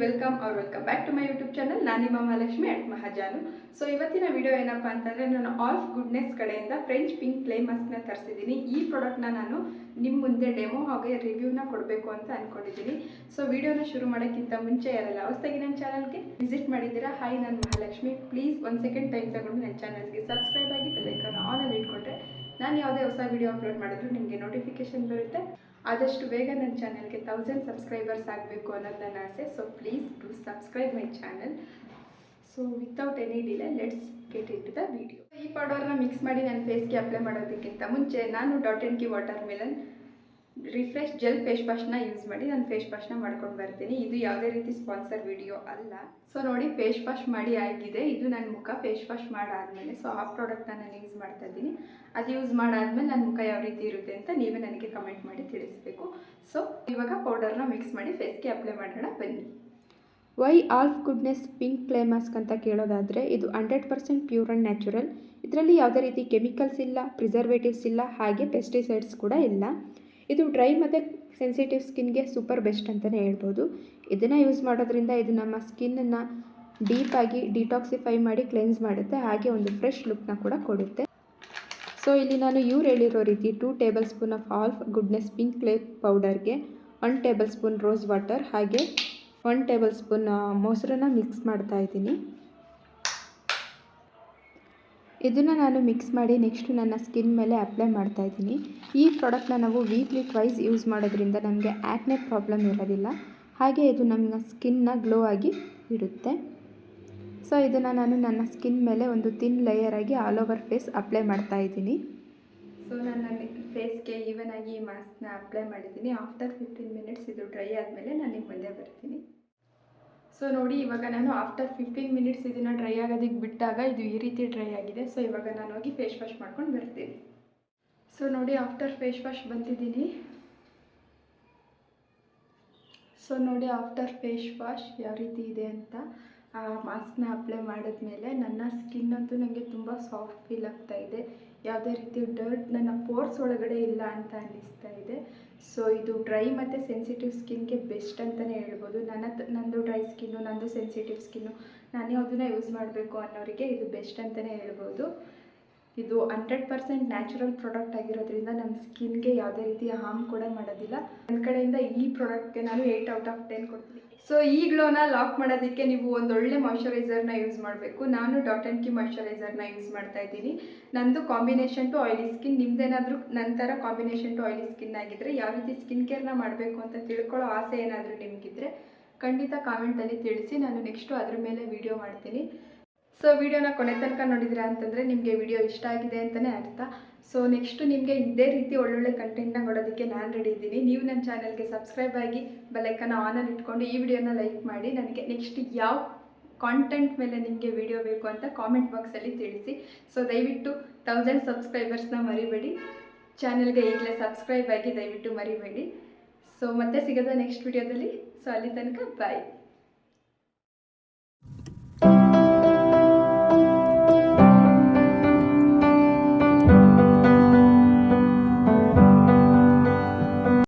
Welcome back to my YouTube channel. ನಾನು ನಿಮ್ಮ Mahalakshmi at ಮಹಾಜಾನು. ಸೊ ಇವತ್ತಿನ ವಿಡಿಯೋ ಏನಪ್ಪ ಅಂತಂದರೆ, ನಾನು ಆಲ್ಫ್ ಗುಡ್ನೆಸ್ ಕಡೆಯಿಂದ ಫ್ರೆಂಚ್ ಪಿಂಕ್ ಕ್ಲೇ ಮಾಸ್ಕ್ನ ತರಿಸಿದ್ದೀನಿ. ಈ ಪ್ರಾಡಕ್ಟ್ನ ನಾನು ನಿಮ್ಮ ಮುಂದೆ ಡೆಮೋ ಹಾಗೆ ರಿವ್ಯೂನ ಕೊಡಬೇಕು ಅಂತ ಅಂದ್ಕೊಂಡಿದ್ದೀನಿ. ಸೊ ವಿಡಿಯೋನ ಶುರು ಮಾಡೋಕ್ಕಿಂತ ಮುಂಚೆ ಯಾರೆಲ್ಲ ಹೊಸದಾಗಿ ನನ್ನ ಚಾನಲ್ಗೆ ವಿಸಿಟ್ ಮಾಡಿದ್ದೀರಾ, ಹಾಯ್ ನಾನು ಮಹಾಲಕ್ಷ್ಮಿ. ಪ್ಲೀಸ್ 1 ಸೆಕೆಂಡ್ ಟೈಮ್ ತಗೊಂಡು ನನ್ನ ಚಾನಲ್ಗೆ ಸಬ್ಸ್ಕ್ರೈಬ್ ಆಗಿ ಬೆಲ್ಲೈಕನ್ ಆನಲ್ಲಿ ಇಟ್ಕೊಂಡ್ರೆ ನಾನು ಯಾವುದೇ ಹೊಸ ವಿಡಿಯೋ ಅಪ್ಲೋಡ್ ಮಾಡಿದ್ರು ನಿಮಗೆ ನೋಟಿಫಿಕೇಶನ್ ಬರುತ್ತೆ. ಆದಷ್ಟು ಬೇಗ ನನ್ನ ಚಾನಲ್ಗೆ 1000 ಸಬ್ಸ್ಕ್ರೈಬರ್ಸ್ ಆಗಬೇಕು ಅನ್ನೋದು ನನ್ನ ಆಸೆ. So please to subscribe my channel. So without any delay let's get into the video. ಈ ಪೌಡರ್ನ ಮಿಕ್ಸ್ ಮಾಡಿ ನನ್ನ ಫೇಸ್ಗೆ ಅಪ್ಲೈ ಮಾಡೋದಕ್ಕಿಂತ ಮುಂಚೆ ನಾನು Dot and Key watermelon refresh gel face ವಾಶ್ನ ಯೂಸ್ ಮಾಡಿ ನಾನು ಫೇಸ್ ವಾಶ್ನ ಮಾಡ್ಕೊಂಡು ಬರ್ತೀನಿ. ಇದು ಯಾವುದೇ ರೀತಿ ಸ್ಪಾನ್ಸರ್ ವಿಡಿಯೋ ಅಲ್ಲ. ಸೊ ನೋಡಿ, ಫೇಸ್ ವಾಶ್ ಮಾಡಿ ಆಗಿದೆ. ಇದು ನನ್ನ ಮುಖ ಫೇಸ್ ವಾಶ್ ಮಾಡಾದಮೇಲೆ, ಸೊ ಆ ಪ್ರಾಡಕ್ಟ್ನ ನಾನು ಯೂಸ್ ಮಾಡ್ತಾ ಇದ್ದೀನಿ. ಅದು ಯೂಸ್ ಮಾಡಾದ್ಮೇಲೆ ನನ್ನ ಮುಖ ಯಾವ ರೀತಿ ಇರುತ್ತೆ ಅಂತ ನೀವೇ ನನಗೆ ಕಮೆಂಟ್ ಮಾಡಿ ತಿಳಿಸ್ಬೇಕು. ಸೊ ಇವಾಗ ಪೌಡರ್ನ ಮಿಕ್ಸ್ ಮಾಡಿ ಫೇಸ್ಗೆ ಅಪ್ಲೈ ಮಾಡೋಣ ಬನ್ನಿ. Why Alps goodness pink clay mask ಅಂತ ಕೇಳೋದಾದರೆ, ಇದು 100% ಪ್ಯೂರ್ ಆ್ಯಂಡ್ ನ್ಯಾಚುರಲ್. ಇದರಲ್ಲಿ ಯಾವುದೇ ರೀತಿ ಕೆಮಿಕಲ್ಸ್ ಇಲ್ಲ, ಪ್ರಿಸರ್ವೇಟಿವ್ಸ್ ಇಲ್ಲ, ಹಾಗೆ ಪೆಸ್ಟಿಸೈಡ್ಸ್ ಕೂಡ ಇಲ್ಲ. ಇದು ಡ್ರೈ ಮತ್ತು ಸೆನ್ಸಿಟಿವ್ ಸ್ಕಿನ್ಗೆ ಸೂಪರ್ ಬೆಸ್ಟ್ ಅಂತಲೇ ಹೇಳ್ಬೋದು. ಇದನ್ನು ಯೂಸ್ ಮಾಡೋದ್ರಿಂದ ಇದು ನಮ್ಮ ಸ್ಕಿನ್ನನ್ನು ಡೀಪಾಗಿ ಡಿಟಾಕ್ಸಿಫೈ ಮಾಡಿ ಕ್ಲೆನ್ಸ್ ಮಾಡುತ್ತೆ, ಹಾಗೆ ಒಂದು ಫ್ರೆಶ್ ಲುಕ್ನ ಕೂಡ ಕೊಡುತ್ತೆ. ಸೊ ಇಲ್ಲಿ ನಾನು ಇವ್ರು ಹೇಳಿರೋ ರೀತಿ 2 tablespoon of Alps goodness pink clay ಪೌಡರ್ಗೆ 1 ಟೇಬಲ್ ಸ್ಪೂನ್ ರೋಸ್ ವಾಟರ್ ಹಾಗೆ 1 ಟೇಬಲ್ ಸ್ಪೂನ್ ಮೊಸರನ್ನ ಮಿಕ್ಸ್ ಮಾಡ್ತಾ ಇದ್ದೀನಿ. ಇದನ್ನು ನಾನು ಮಿಕ್ಸ್ ಮಾಡಿ ನೆಕ್ಸ್ಟ್ ನನ್ನ ಸ್ಕಿನ್ ಮೇಲೆ ಅಪ್ಲೈ ಮಾಡ್ತಾ ಇದ್ದೀನಿ. ಈ ಪ್ರಾಡಕ್ಟ್ನ ನಾವು ವೀಕ್ಲಿ ಟ್ವೈಸ್ ಯೂಸ್ ಮಾಡೋದ್ರಿಂದ ನಮಗೆ ಆ್ಯಕ್ನೆ ಪ್ರಾಬ್ಲಮ್ ಇರೋದಿಲ್ಲ, ಹಾಗೆ ಇದು ನಮ್ಮ ಸ್ಕಿನ್ನ ಗ್ಲೋ ಆಗಿ ಇಡುತ್ತೆ. ಸೊ ಇದನ್ನು ನಾನು ನನ್ನ ಸ್ಕಿನ್ ಮೇಲೆ ಒಂದು ಥಿನ್ ಲೇಯರ್ ಆಗಿ ಆಲ್ ಓವರ್ ಫೇಸ್ ಅಪ್ಲೈ ಮಾಡ್ತಾ ಇದ್ದೀನಿ. ಸೊ ನನ್ನ ಫೇಸ್ಗೆ ಈವನ್ ಆಗಿ ಈ ಮಾಸ್ಕ್ನ ಅಪ್ಲೈ ಮಾಡಿದ್ದೀನಿ. ಆಫ್ಟರ್ 15 ಮಿನಿಟ್ಸ್ ಇದು ಡ್ರೈ ಆದಮೇಲೆ ನಾನು ನಿಮ್ಮ ಮುಂದೆ ಬರ್ತೀನಿ. ಸೊ ನೋಡಿ, ಇವಾಗ ನಾನು ಆಫ್ಟರ್ 15 ಮಿನಿಟ್ಸ್ ಇದನ್ನು ಡ್ರೈ ಆಗೋದಕ್ಕೆ ಬಿಟ್ಟಾಗ ಇದು ಈ ರೀತಿ ಡ್ರೈ ಆಗಿದೆ. ಸೊ ಇವಾಗ ನಾನು ಹೋಗಿ ಫೇಸ್ ವಾಶ್ ಮಾಡ್ಕೊಂಡು ಬರ್ತೀನಿ. ಸೊ ನೋಡಿ, ಆಫ್ಟರ್ ಫೇಸ್ ವಾಶ್ ಬಂದಿದ್ದೀನಿ. ಸೊ ನೋಡಿ, ಆಫ್ಟರ್ ಫೇಸ್ ವಾಶ್ ಯಾವ ರೀತಿ ಇದೆ ಅಂತ. ಆ ಮಾಸ್ಕ್ನ ಅಪ್ಲೈ ಮಾಡಿದ್ಮೇಲೆ ನನ್ನ ಸ್ಕಿನ್ ಅಂತೂ ನನಗೆ ತುಂಬ ಸಾಫ್ಟ್ ಫೀಲ್ ಆಗ್ತಾ ಇದೆ. ಯಾವುದೇ ರೀತಿ ಡರ್ಟ್ ನನ್ನ ಪೋರ್ಸ್ ಒಳಗಡೆ ಇಲ್ಲ ಅಂತ ಅನ್ನಿಸ್ತಾ ಇದೆ. ಸೊ ಇದು ಡ್ರೈ ಮತ್ತು ಸೆನ್ಸಿಟಿವ್ ಸ್ಕಿನ್ಗೆ ಬೆಸ್ಟ್ ಅಂತಲೇ ಹೇಳ್ಬೋದು. ನಂದು ಡ್ರೈ ಸ್ಕಿನ್ನು, ನಂದು ಸೆನ್ಸಿಟಿವ್ ಸ್ಕಿನ್ನು, ನಾನು ಯಾವುದನ್ನ ಯೂಸ್ ಮಾಡಬೇಕು ಅನ್ನೋರಿಗೆ ಇದು ಬೆಸ್ಟ್ ಅಂತಲೇ ಹೇಳ್ಬೋದು. ಇದು 100% ನ್ಯಾಚುರಲ್ ಪ್ರಾಡಕ್ಟ್ ಆಗಿರೋದ್ರಿಂದ ನಮ್ಮ ಸ್ಕಿನ್ಗೆ ಯಾವುದೇ ರೀತಿಯ ಹಾರ್ಮ್ ಕೂಡ ಮಾಡೋದಿಲ್ಲ. ನನ್ನ ಕಡೆಯಿಂದ ಈ ಪ್ರಾಡಕ್ಟ್ಗೆ ನಾನು 8 ಔಟ್ ಆಫ್ 10 ಕೊಡ್ತೀನಿ. ಸೊ ಈ ಗ್ಲೋನ ಲಾಕ್ ಮಾಡೋದಕ್ಕೆ ನೀವು ಒಂದೊಳ್ಳೆ ಮಾಯ್ಶ್ಚರೈಸರ್ನ ಯೂಸ್ ಮಾಡಬೇಕು. ನಾನು ಡಾಟ್&ಕಿ ಮಾಯ್ಶ್ಚರೈಸರ್ನ ಯೂಸ್ ಮಾಡ್ತಾ ಇದ್ದೀನಿ. ನಂದು ಕಾಂಬಿನೇಷನ್ ಟು ಆಯಿಲಿ ಸ್ಕಿನ್. ನಿಮ್ದೇನಾದರೂ ನಂತರ ಕಾಂಬಿನೇಷನ್ ಟು ಆಯಿಲಿ ಸ್ಕಿನ್ ಆಗಿದ್ದರೆ, ಯಾವ ರೀತಿ ಸ್ಕಿನ್ ಕೇರ್ನ ಮಾಡಬೇಕು ಅಂತ ತಿಳ್ಕೊಳ್ಳೋ ಆಸೆ ಏನಾದರೂ ನಿಮಗಿದ್ರೆ ಖಂಡಿತ ಕಾಮೆಂಟಲ್ಲಿ ತಿಳಿಸಿ. ನಾನು ನೆಕ್ಸ್ಟು ಅದ್ರ ಮೇಲೆ ವಿಡಿಯೋ ಮಾಡ್ತೀನಿ. ಸೊ ವಿಡಿಯೋನ ಕೊನೆ ತನಕ ನೋಡಿದಿರಾ ಅಂತಂದರೆ ನಿಮಗೆ ವಿಡಿಯೋ ಇಷ್ಟ ಆಗಿದೆ ಅಂತಲೇ ಅರ್ಥ. ಸೊ ನೆಕ್ಸ್ಟು ನಿಮಗೆ ಇದೇ ರೀತಿ ಒಳ್ಳೊಳ್ಳೆ ಕಂಟೆಂಟ್ನ ಕೊಡೋದಕ್ಕೆ ನಾನು ರೆಡಿ ಇದ್ದೀನಿ. ನೀವು ನನ್ನ ಚಾನಲ್ಗೆ ಸಬ್ಸ್ಕ್ರೈಬ್ ಆಗಿ ಬೆಲ್ಲೈಕನ್ನ ಆನಲ್ಲಿ ಇಟ್ಕೊಂಡು ಈ ವಿಡಿಯೋನ ಲೈಕ್ ಮಾಡಿ ನನಗೆ ನೆಕ್ಸ್ಟ್ ಯಾವ ಕಾಂಟೆಂಟ್ ಮೇಲೆ ನಿಮಗೆ ವಿಡಿಯೋ ಬೇಕು ಅಂತ ಕಾಮೆಂಟ್ ಬಾಕ್ಸಲ್ಲಿ ತಿಳಿಸಿ. ಸೊ ದಯವಿಟ್ಟು 1000 ಸಬ್ಸ್ಕ್ರೈಬರ್ಸ್ನ ಮರಿಬೇಡಿ. ಚಾನಲ್ಗೆ ಈಗಲೇ ಸಬ್ಸ್ಕ್ರೈಬ್ ಆಗಿ ದಯವಿಟ್ಟು ಮರಿಬೇಡಿ. ಸೊ ಮತ್ತೆ ಸಿಗೋದ ನೆಕ್ಸ್ಟ್ ವಿಡಿಯೋದಲ್ಲಿ. ಸೊ ಅಲ್ಲಿ ತನಕ ಬಾಯ್.